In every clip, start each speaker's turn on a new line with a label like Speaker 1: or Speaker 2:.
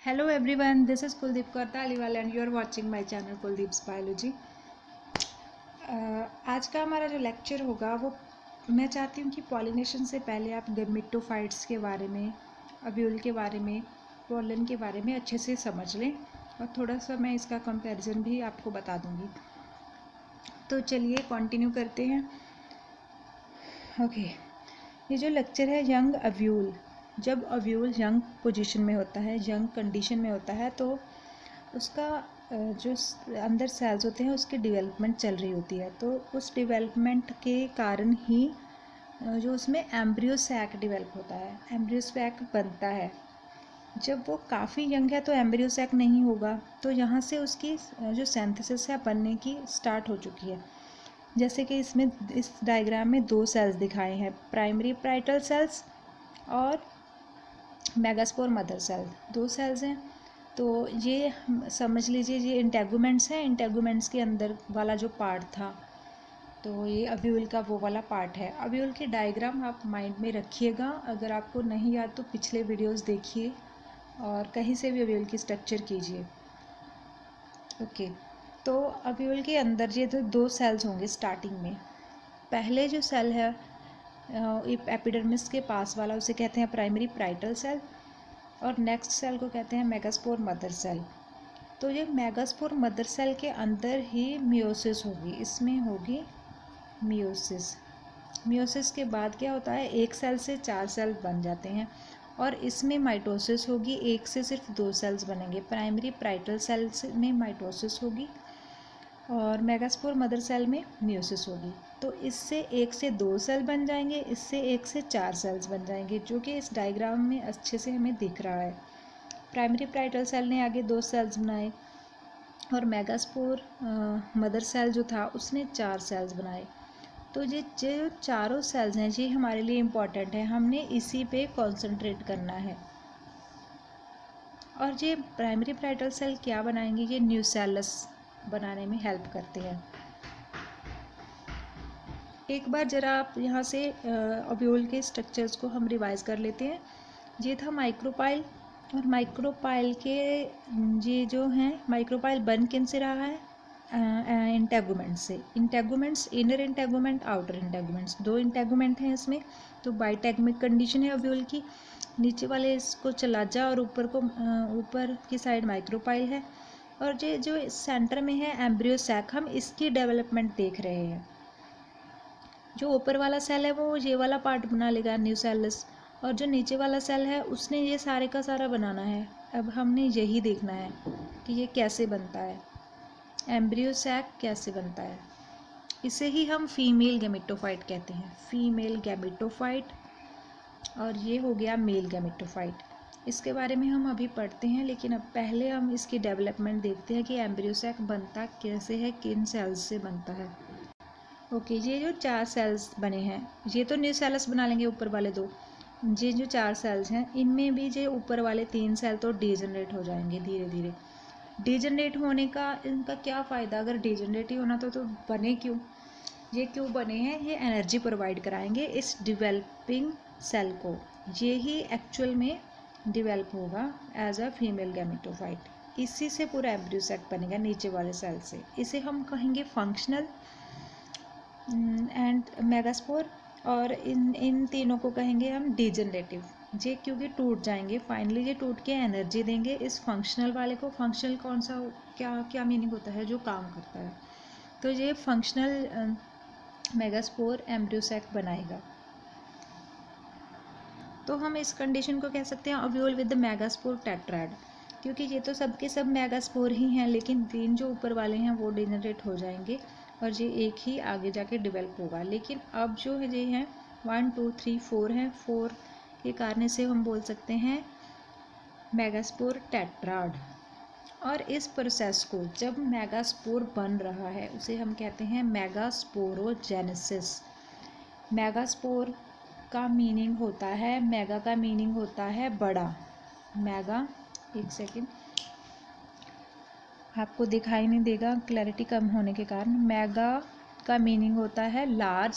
Speaker 1: Hello everyone, this is Kuldeep Kaur Taliwal and you are watching my channel Kuldeep's Biology। आज का हमारा जो lecture होगा वो मैं चाहती हूँ कि पॉलिनेशन से पहले आप गैमेटोफाइट्स के बारे में, अव्यूल के बारे में, पोलन के बारे में अच्छे से समझ लें और थोड़ा सा मैं इसका कंपैरिजन भी आपको बता दूँगी। तो चलिए कंटिन्यू करते हैं। ओके, ये जो लेक्चर है यंग अव्यूल, जब अव्यूल यंग पोजीशन में होता है, यंग कंडीशन में होता है, तो उसका जो अंदर सेल्स होते हैं उसकी डेवलपमेंट चल रही होती है। तो उस डेवलपमेंट के कारण ही जो उसमें एम्ब्रियो सैक डेवलप होता है, एम्ब्रियो सैक बनता है। जब वो काफ़ी यंग है तो एम्ब्रियो सैक नहीं होगा, तो यहाँ से उसकी जो सिंथेसिस है बनने की स्टार्ट हो चुकी है। जैसे कि इसमें इस डायग्राम में दो सेल्स दिखाए हैं, प्राइमरी पैराइटल सेल्स और मेगास्पोर मदर सेल, दो सेल्स हैं। तो ये समझ लीजिए ये इंटेगुमेंट्स हैं, इंटेगुमेंट्स के अंदर वाला जो पार्ट था, तो ये अव्यूल का वो वाला पार्ट है। अव्यूल के डायग्राम आप माइंड में रखिएगा, अगर आपको नहीं याद तो पिछले वीडियोस देखिए और कहीं से भी अव्यूल की स्ट्रक्चर कीजिए। ओके, तो अव्यूल के अंदर ये तो दो सेल्स होंगे स्टार्टिंग में। पहले जो सेल है एपिडर्मिस के पास वाला, उसे कहते हैं प्राइमरी पैराइटल सेल और नेक्स्ट सेल को कहते हैं मेगास्पोर मदर सेल। तो ये मेगास्पोर मदर सेल के अंदर ही मियोसिस होगी, इसमें होगी मियोसिस। मियोसिस के बाद क्या होता है, एक सेल से 4 सेल बन जाते हैं और इसमें माइटोसिस होगी, एक से सिर्फ 2 सेल्स बनेंगे। प्राइमरी पैराइटल सेल में माइटोसिस होगी और मेगास्पोर मदर सेल में मियोसिस होगी। तो इससे एक से 2 सेल बन जाएंगे, इससे एक से 4 सेल्स बन जाएंगे, जो कि इस डायग्राम में अच्छे से हमें दिख रहा है। प्राइमरी पैराइटल सेल ने आगे 2 सेल्स बनाए और मेगास्पोर मदर सेल जो था उसने 4 सेल्स बनाए। तो ये जो चारों सेल्स हैं ये हमारे लिए इम्पॉर्टेंट है, हमने इसी पे कॉन्सेंट्रेट करना है। और ये प्राइमरी पैराइटल सेल क्या बनाएंगे, ये न्यूसेलस बनाने में हेल्प करते हैं। एक बार ज़रा आप यहाँ से ओव्यूल के स्ट्रक्चर्स को हम रिवाइज कर लेते हैं। ये था माइक्रोपाइल और माइक्रोपाइल के ये जो हैं, माइक्रोपाइल बन किन से रहा है, इंटेगुमेंट से। Integuments, inner integument, outer integuments, दो इंटेगुमेंट हैं इसमें। तो बाइटेगमिक कंडीशन है ओव्यूल की, नीचे वाले इसको चलाजा और ऊपर की साइड माइक्रोपाइल है और ये जो सेंटर में है एम्ब्रियो सैक, हम इसकी डेवलपमेंट देख रहे हैं। जो ऊपर वाला सेल है वो ये वाला पार्ट बना लेगा न्यूसेलस, और जो नीचे वाला सेल है उसने ये सारे का सारा बनाना है। अब हमने यही देखना है कि ये कैसे बनता है, एम्ब्रियो सैक कैसे बनता है। इसे ही हम फीमेल गैमेटोफाइट कहते हैं, फीमेल गैमेटोफाइट, और ये हो गया मेल गैमेटोफाइट। इसके बारे में हम अभी पढ़ते हैं, लेकिन अब पहले हम इसकी डेवलपमेंट देखते हैं कि एम्ब्रियो सैक बनता कैसे है, किन सेल्स से बनता है। ओके, ये जो 4 सेल्स बने हैं, ये तो न्यूसेलस बना लेंगे ऊपर वाले दो। ये जो 4 सेल्स हैं इनमें भी ये ऊपर वाले 3 सेल तो डीजनरेट हो जाएंगे धीरे धीरे। डीजनरेट होने का इनका क्या फ़ायदा, अगर डीजनरेट ही होना तो बने क्यों, ये क्यों बने हैं, ये एनर्जी प्रोवाइड कराएंगे इस डिवेलपिंग सेल को। ये ही एक्चुअल में डिवेल्प होगा एज अ फीमेल गैमेटोफाइट। इसी से पूरा एम्ब्रियो सैक बनेगा नीचे वाले सेल से। इसे हम कहेंगे फंक्शनल एंड मेगास्पोर, और इन तीनों को कहेंगे हम डीजनरेटिव। ये क्योंकि टूट जाएंगे, फाइनली ये टूट के एनर्जी देंगे इस फंक्शनल वाले को। फंक्शनल कौन सा, क्या क्या मीनिंग होता है, जो काम करता है। तो ये फंक्शनल मेगास्पोर एम्ब्रियो सैक बनाएगा। तो हम इस कंडीशन को कह सकते हैं ovule with the megaspore tetrad, क्योंकि ये तो सबके सब मेगास्पोर ही हैं, लेकिन 3 जो ऊपर वाले हैं वो डीजनरेट हो जाएंगे और ये एक ही आगे जाके डेवलप होगा। लेकिन अब जो है ये हैं 1 2 3 4 हैं, 4 के कारण से हम बोल सकते हैं मेगास्पोर टेट्राड। और इस प्रोसेस को, जब मेगास्पोर बन रहा है, उसे हम कहते हैं मेगास्पोरोजेनेसिस। मेगास्पोर का मीनिंग होता है, मेगा का मीनिंग होता है बड़ा। मेगा, एक सेकेंड, आपको दिखाई नहीं देगा क्लैरिटी कम होने के कारण। मेगा का मीनिंग होता है लार्ज,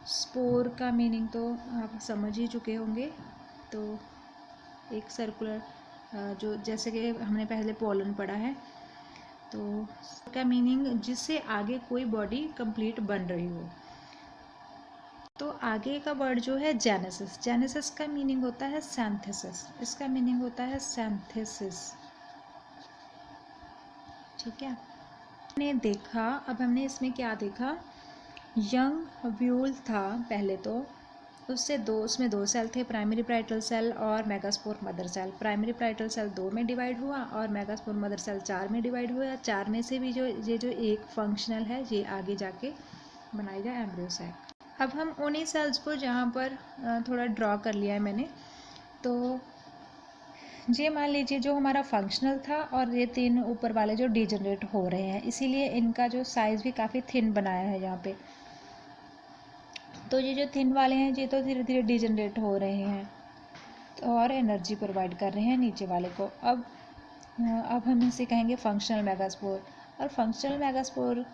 Speaker 1: स्पोर का मीनिंग तो आप समझ ही चुके होंगे। तो एक सर्कुलर जो जैसे कि हमने पहले पोलन पढ़ा है, तो इसका मीनिंग जिससे आगे कोई बॉडी कंप्लीट बन रही हो। तो आगे का वर्ड जो है जेनेसिस, जेनेसिस का मीनिंग होता है सिंथेसिस, इसका मीनिंग होता है सिंथेसिस। ठीक है, हमने देखा, अब हमने इसमें क्या देखा, यंग व्यूल था पहले, तो उसमें दो सेल थे, प्राइमरी पैराइटल सेल और megaspore mother cell. Primary parietal cell 2 में डिवाइड हुआ और मेगास्पोर मदर सेल 4 में डिवाइड हुआ। 4 में से भी जो एक फंक्शनल है, ये आगे जाके बनाएगा एम्ब्रियो सैक। अब हम उन्हीं सेल्स को जहाँ पर थोड़ा ड्रॉ कर लिया है मैंने, तो ये मान लीजिए जो हमारा फंक्शनल था और ये 3 ऊपर वाले जो डिजनरेट हो रहे हैं, इसीलिए इनका जो साइज़ भी काफ़ी थिन बनाया है यहाँ पे। तो ये जो थिन वाले हैं ये तो धीरे धीरे डिजनरेट हो रहे हैं, तो और एनर्जी प्रोवाइड कर रहे हैं नीचे वाले को। अब हम इसे कहेंगे फंक्शनल मेगास्पोर। और फंक्शनल मेगास्पोर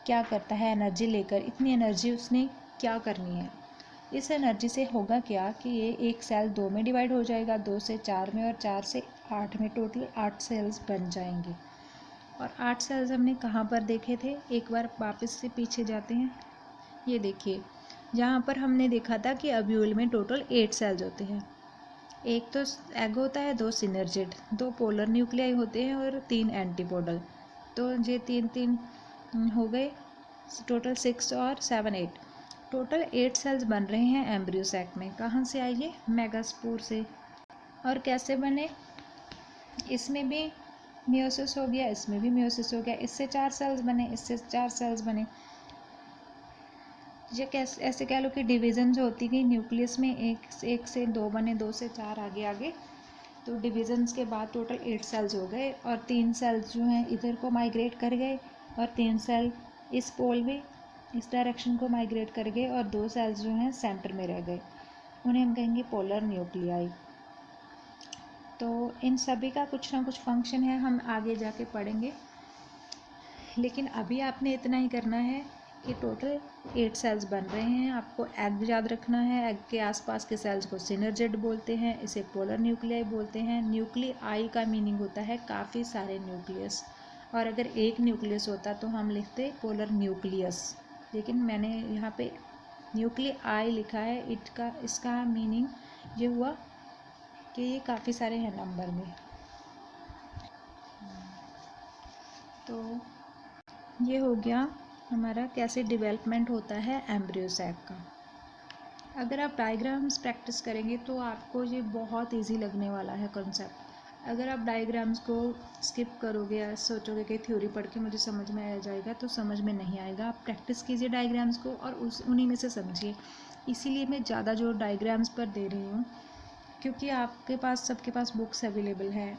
Speaker 1: क्या करता है, एनर्जी लेकर, इतनी एनर्जी उसने क्या करनी है, इस एनर्जी से होगा क्या कि ये एक सेल 2 में डिवाइड हो जाएगा, 2 से 4 में और 4 से 8 में, टोटल 8 सेल्स बन जाएंगे। और 8 सेल्स हमने कहाँ पर देखे थे, एक बार वापस से पीछे जाते हैं। ये देखिए, जहाँ पर हमने देखा था कि अब्यूल में टोटल 8 सेल्स होते हैं। एक तो एग होता है, 2 सिनर्जिड, 2 पोलर न्यूक्लियाई होते हैं और 3 एंटीपोडल। तो ये 3 हो गए, टोटल 6 और 7 8, टोटल 8 सेल्स बन रहे हैं एम्ब्रियो सैक में। कहाँ से आइए, मेगास्पोर से। और कैसे बने, इसमें भी मियोसिस हो गया, इसमें भी मियोसिस हो गया, इससे 4 सेल्स बने, इससे 4 सेल्स बने। ये कैसे, ऐसे कह लो कि डिवीजन जो होती गई न्यूक्लियस में, एक से 2 बने, 2 से 4 आगे आगे, तो डिविजन्स के बाद टोटल 8 सेल्स हो गए। और 3 सेल्स जो हैं इधर को माइग्रेट कर गए और 3 सेल इस पोल में, इस डायरेक्शन को माइग्रेट कर गए और 2 सेल्स जो हैं सेंटर में रह गए, उन्हें हम कहेंगे पोलर न्यूक्लियाई। तो इन सभी का कुछ ना कुछ फंक्शन है, हम आगे जाके पढ़ेंगे, लेकिन अभी आपने इतना ही करना है कि टोटल 8 सेल्स बन रहे हैं। आपको एग याद रखना है, एग के आसपास के सेल्स को सिनर्जिड बोलते हैं, इसे पोलर न्यूक्लियाई बोलते हैं। न्यूक्लियाई का मीनिंग होता है काफ़ी सारे न्यूक्लियस, और अगर एक न्यूक्लियस होता तो हम लिखते पोलर न्यूक्लियस, लेकिन मैंने यहाँ पे न्यूक्लियाई लिखा है। इसका मीनिंग ये हुआ कि ये काफ़ी सारे हैं नंबर में। तो ये हो गया हमारा कैसे डेवलपमेंट होता है एम्ब्रियो सैक का। अगर आप डायग्राम्स प्रैक्टिस करेंगे तो आपको ये बहुत इजी लगने वाला है कॉन्सेप्ट। अगर आप डायग्राम्स को स्किप करोगे या सोचोगे कि थ्योरी पढ़ के मुझे समझ में आ जाएगा, तो समझ में नहीं आएगा। आप प्रैक्टिस कीजिए डायग्राम्स को और उन्हीं में से समझिए। इसीलिए मैं ज़्यादा जोर डायग्राम्स पर दे रही हूँ, क्योंकि आपके पास, सबके पास बुक्स अवेलेबल है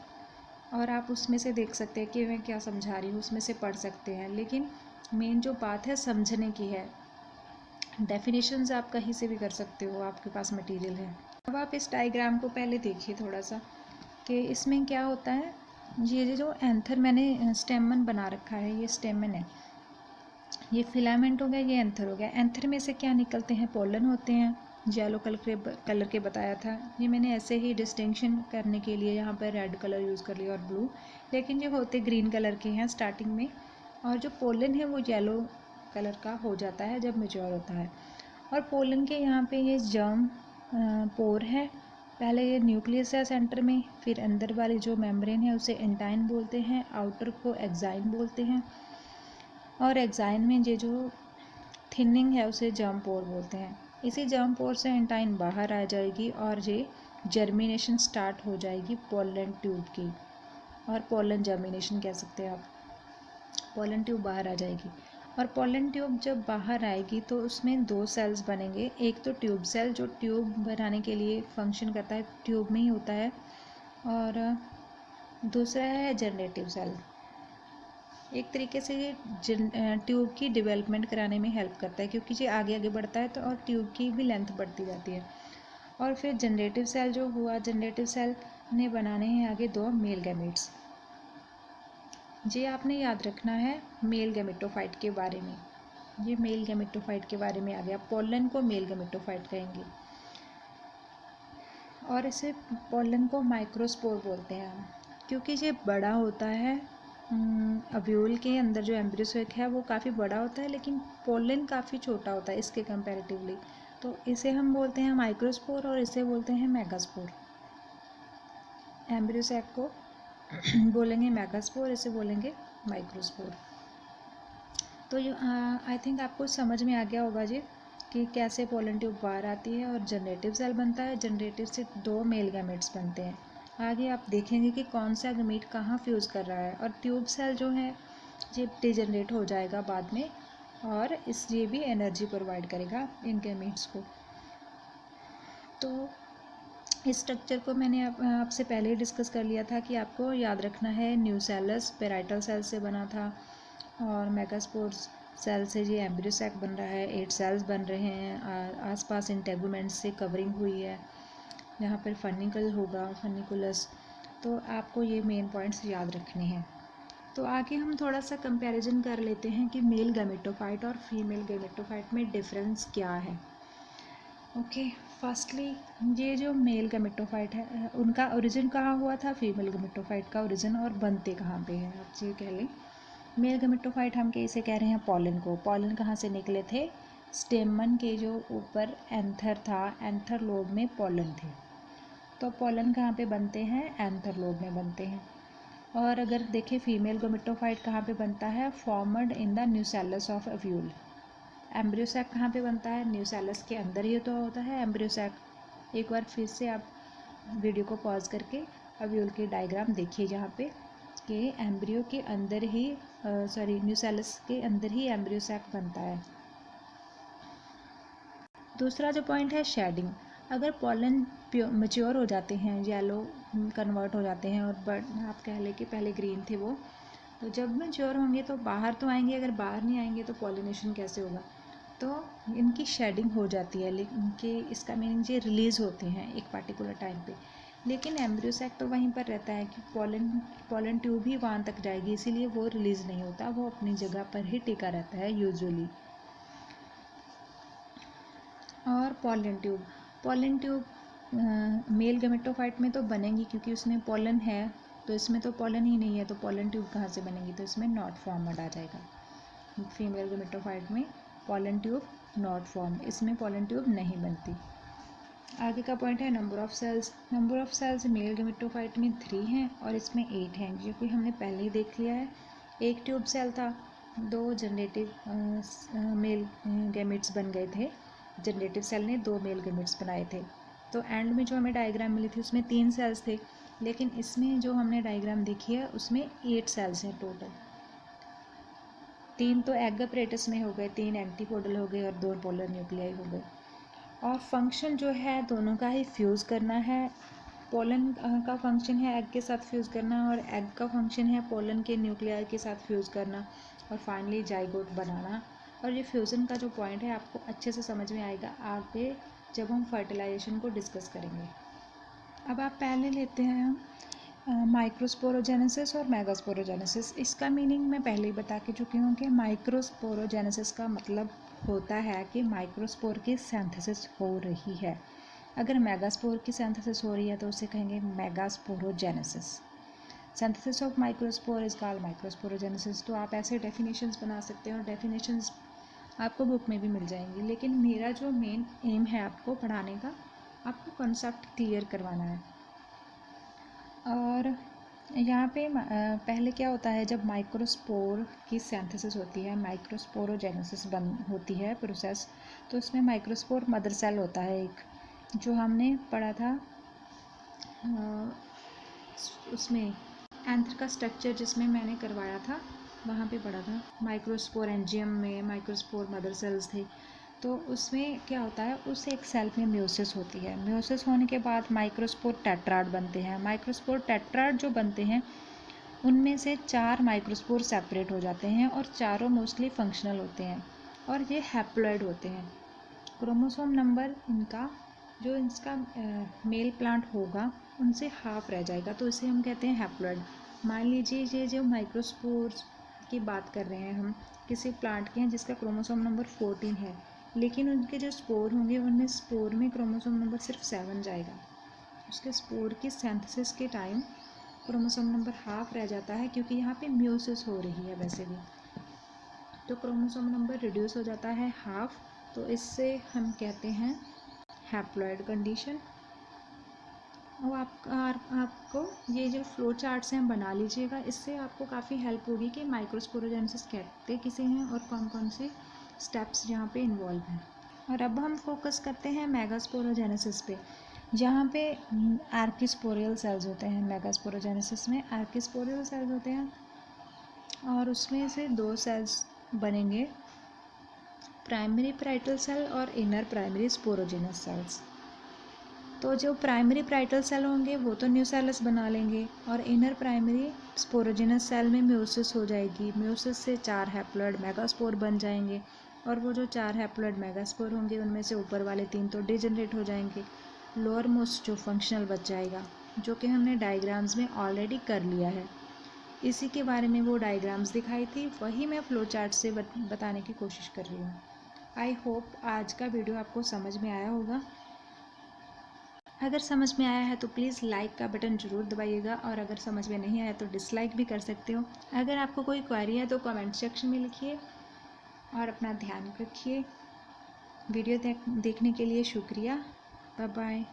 Speaker 1: और आप उसमें से देख सकते हैं कि मैं क्या समझा रही हूँ, उसमें से पढ़ सकते हैं। लेकिन मेन जो बात है समझने की है। डेफिनेशंस आप कहीं से भी कर सकते हो, आपके पास मटेरियल है। अब आप इस डायग्राम को पहले देखिए थोड़ा सा कि इसमें क्या होता है। ये जो एंथर मैंने स्टेमन बना रखा है, ये स्टेमन है, ये फिलामेंट हो गया, ये एंथर हो गया। एंथर में से क्या निकलते हैं, पोलन होते हैं, येलो कलर के बताया था। ये मैंने ऐसे ही डिस्टिंक्शन करने के लिए यहाँ पर रेड कलर यूज़ कर लिया और ब्लू, लेकिन ये होते ग्रीन कलर के हैं स्टार्टिंग में। और जो पोलन है वो येलो कलर का हो जाता है जब मेच्योर होता है। और पोलन के यहाँ पे ये जर्म पोर है। पहले ये न्यूक्लियस है सेंटर में, फिर अंदर वाली जो मेम्ब्रेन है उसे एंटाइन बोलते हैं, आउटर को एक्साइन बोलते हैं, और एक्साइन में ये जो थिनिंग है उसे जर्म पोर बोलते हैं। इसी जर्म पोर से एंटाइन बाहर आ जाएगी और ये जर्मिनेशन स्टार्ट हो जाएगी पोलन ट्यूब की, और पोलन जर्मिनेशन कह सकते हैं आप। पोलन ट्यूब बाहर आ जाएगी और पोलन ट्यूब जब बाहर आएगी तो उसमें 2 सेल्स बनेंगे। एक तो ट्यूब सेल जो ट्यूब बनाने के लिए फंक्शन करता है, ट्यूब में ही होता है, और दूसरा है जनरेटिव सेल। एक तरीके से ये ट्यूब की डेवलपमेंट कराने में हेल्प करता है, क्योंकि ये आगे आगे बढ़ता है तो और ट्यूब की भी लेंथ बढ़ती जाती है। और फिर जनरेटिव सेल जो हुआ, जनरेटिव सेल ने बनाने हैं आगे 2 मेल गैमेट्स। ये आपने याद रखना है मेल गैमेटोफाइट के बारे में। ये मेल गैमेटोफाइट के बारे में आ गया, पोलन को मेल गैमेटोफाइट कहेंगे। और इसे पोलन को माइक्रोस्पोर बोलते हैं हम, क्योंकि ये बड़ा होता है। अव्यूल के अंदर जो एम्ब्रियोसेक है वो काफ़ी बड़ा होता है, लेकिन पोलन काफ़ी छोटा होता है इसके कंपैरेटिवली। तो इसे हम बोलते हैं माइक्रोस्पोर और इसे बोलते हैं मेगास्पोर। एम्ब्रियोसेक को बोलेंगे मेगास्पोर, इसे बोलेंगे माइक्रोस्पोर। तो आई थिंक आपको समझ में आ गया होगा जी कि कैसे पोलन ट्यूब बाहर आती है और जनरेटिव सेल बनता है। जनरेटिव से 2 मेल गैमेट्स बनते हैं। आगे आप देखेंगे कि कौन सा गैमेट कहाँ फ्यूज़ कर रहा है, और ट्यूब सेल जो है ये डिजनरेट हो जाएगा बाद में, और ये भी एनर्जी प्रोवाइड करेगा इन गैमेट्स को। तो इस स्ट्रक्चर को मैंने आपसे पहले ही डिस्कस कर लिया था कि आपको याद रखना है न्यूसेलस पेराइटल सेल से बना था, और मेगास्पोर्स सेल से ये एम्ब्रियोसेक बन रहा है। 8 सेल्स बन रहे हैं, आसपास इंटेगुमेंट से कवरिंग हुई है। यहाँ पर फर्निकल होगा, फर्निकुलस। तो आपको ये मेन पॉइंट्स याद रखने हैं। तो आगे हम थोड़ा सा कंपैरिजन कर लेते हैं कि मेल गैमेटोफाइट और फीमेल गैमेटोफाइट में डिफरेंस क्या है। ओके, फर्स्टली ये जो मेल गैमेटोफाइट है उनका ओरिजिन कहाँ हुआ था, फीमेल गैमेटोफाइट का ओरिजिन, और बनते कहाँ पे हैं आप ये कह लें। मेल गैमेटोफाइट हम कैसे कह रहे हैं, पोलन को। पोलन कहाँ से निकले थे, स्टेमन के जो ऊपर एंथर था, एंथर लोब में पोलन थे। तो पोलन कहाँ पे बनते हैं, एंथर लोब में बनते हैं। और अगर देखें फीमेल गैमेटोफाइट कहाँ पे बनता है, formed in the nucleus of ovule. Embryo sac कहाँ पे बनता है, न्यूसेलस के अंदर ही तो होता है एम्ब्रियोसेक। एक बार फिर से आप वीडियो को पॉज करके अव्यूल के डायग्राम देखिए जहाँ पे कि एम्ब्रियो के अंदर ही न्यूसेलस के अंदर ही एम्ब्रियोसेक बनता है। दूसरा जो पॉइंट है शेडिंग। अगर पोलन मैच्योर हो जाते हैं, येलो कन्वर्ट हो जाते हैं, और आप कह लें कि पहले ग्रीन थे वो, तो जब मैच्योर होंगे तो बाहर तो आएंगे। अगर बाहर नहीं आएंगे तो पॉलिनेशन कैसे होगा। तो इनकी शेडिंग हो जाती है, लेकिन कि इसका मीनिंग ये रिलीज़ होते हैं एक पार्टिकुलर टाइम पे। लेकिन एम्ब्रियोसेक तो वहीं पर रहता है कि पोलन ट्यूब ही वहाँ तक जाएगी, इसीलिए वो रिलीज़ नहीं होता, वो अपनी जगह पर ही टिका रहता है यूजुअली। और पोलन ट्यूब मेल गैमेटोफाइट में तो बनेंगी, क्योंकि उसमें पोलन है। तो इसमें तो पोलन ही नहीं है, तो पोलन ट्यूब कहाँ से बनेंगी, तो इसमें नॉट फॉर्मड आ जाएगा। फीमेल गैमेटोफाइट में पोलन ट्यूब नॉट फॉर्म, इसमें पोलन ट्यूब नहीं बनती। आगे का पॉइंट है number of cells. Number of cells male gametophyte में 3 हैं और इसमें 8 हैं, जो कि हमने पहले ही देख लिया है। एक ट्यूब सेल था, 2 जनरेटिव मेल गैमेट्स बन गए थे। जनरेटिव सेल ने 2 मेल गैमेट्स बनाए थे। तो एंड में जो हमें डायग्राम मिली थी उसमें 3 सेल्स थे, लेकिन इसमें जो हमने डायग्राम देखी है उसमें 8 सेल्स हैं टोटल। 3 तो एग अपरेटस में हो गए, 3 एंटीपोडल हो गए और 2 पोलर न्यूक्लियाई हो गए। और फंक्शन जो है दोनों का ही फ्यूज़ करना है। पोलन का फंक्शन है एग के साथ फ्यूज़ करना, और एग का फंक्शन है पोलन के न्यूक्लियाई के साथ फ्यूज़ करना, और फाइनली जाइगोट बनाना। और ये फ्यूज़न का जो पॉइंट है आपको अच्छे से समझ में आएगा आगे जब हम फर्टिलाइजेशन को डिस्कस करेंगे। अब आप पहले लेते हैं हम माइक्रोस्पोरोजेनेसिस और मेगास्पोरोजेनेसिस। इसका मीनिंग मैं पहले ही बता के चुकी हूँ कि माइक्रोस्पोरोजेनेसिस का मतलब होता है कि माइक्रोस्पोर की सिंथेसिस हो रही है। अगर मेगास्पोर की सिंथेसिस हो रही है तो उसे कहेंगे megasporogenesis. Synthesis of microspore is called microsporogenesis. तो आप ऐसे डेफिनेशंस बना सकते हैं, और डेफिनेशंस आपको बुक में भी मिल जाएंगी। लेकिन मेरा जो मेन एम है आपको पढ़ाने का, आपको कॉन्सेप्ट क्लियर करवाना है। और यहाँ पे पहले क्या होता है, जब माइक्रोस्पोर की सिंथेसिस होती है, माइक्रोस्पोरोजेनेसिस होती है प्रोसेस, तो उसमें माइक्रोस्पोर मदर सेल होता है एक, जो हमने पढ़ा था उसमें एंथर का स्ट्रक्चर जिसमें मैंने करवाया था वहाँ पे पढ़ा था। माइक्रोस्पोर एंजियम में माइक्रोस्पोर मदर सेल्स थे। तो उसमें क्या होता है, उस एक सेल में म्यूसिस होती है। म्यूसिस होने के बाद माइक्रोस्पोर टेट्राड बनते हैं। माइक्रोस्पोर टेट्राड जो बनते हैं उनमें से 4 माइक्रोस्पोर सेपरेट हो जाते हैं, और चारों मोस्टली फंक्शनल होते हैं, और ये हैप्लॉइड होते हैं। क्रोमोसोम नंबर इनका जो इसका मेल प्लांट होगा उनसे हाफ रह जाएगा, तो इसे हम कहते हैं हैप्लॉइड। मान लीजिए ये जो माइक्रोस्पोर्स की बात कर रहे हैं हम, किसी प्लांट के हैं जिसका क्रोमोसोम नंबर 14 है, लेकिन उनके जो स्पोर होंगे उनमें स्पोर में क्रोमोसोम नंबर सिर्फ 7 जाएगा। उसके स्पोर की सिंथेसिस के टाइम क्रोमोसोम नंबर हाफ रह जाता है, क्योंकि यहाँ पे म्यूसिस हो रही है वैसे भी, तो क्रोमोसोम नंबर रिड्यूस हो जाता है हाफ। तो इससे हम कहते हैं हैप्लॉइड कंडीशन। और आपको ये जो फ्लो चार्ट्स हैं बना लीजिएगा, इससे आपको काफ़ी हेल्प होगी कि माइक्रोस्पोरोजेनेसिस कहते किसे हैं और कौन कौन से स्टेप्स यहाँ पे इन्वॉल्व हैं। और अब हम फोकस करते हैं मेगास्पोरोजेनेसिस पे, जहाँ पे आर्किस्पोरियल सेल्स होते हैं। मेगास्पोरोजेनेसिस में आर्किस्पोरियल सेल्स होते हैं और उसमें से दो सेल्स बनेंगे, प्राइमरी पैराइटल सेल और इनर प्राइमरी स्पोरोजेनस सेल्स। तो जो प्राइमरी पैराइटल सेल होंगे वो तो न्यूसेलस बना लेंगे और इनर प्राइमरी स्पोरोजेनस सेल में म्यूसिस हो जाएगी। म्यूसिस से 4 हैप्लॉइड मेगास्पोर बन जाएंगे और वो जो 4 हैप्लॉइड मेगास्पोर होंगे उनमें से ऊपर वाले 3 तो डिजनरेट हो जाएंगे। लोअर मोस्ट जो फंक्शनल बच जाएगा, जो कि हमने डायग्राम्स में ऑलरेडी कर लिया है। इसी के बारे में वो डायग्राम्स दिखाई थी, वही मैं फ्लो चार्ट से बताने की कोशिश कर रही हूँ। आई होप आज का वीडियो आपको समझ में आया होगा। अगर समझ में आया है तो प्लीज़ लाइक का बटन ज़रूर दबाइएगा, और अगर समझ में नहीं आया तो डिसलाइक भी कर सकते हो। अगर आपको कोई क्वेरी है तो कमेंट सेक्शन में लिखिए, और अपना ध्यान रखिए। वीडियो देखने के लिए शुक्रिया। Bye bye.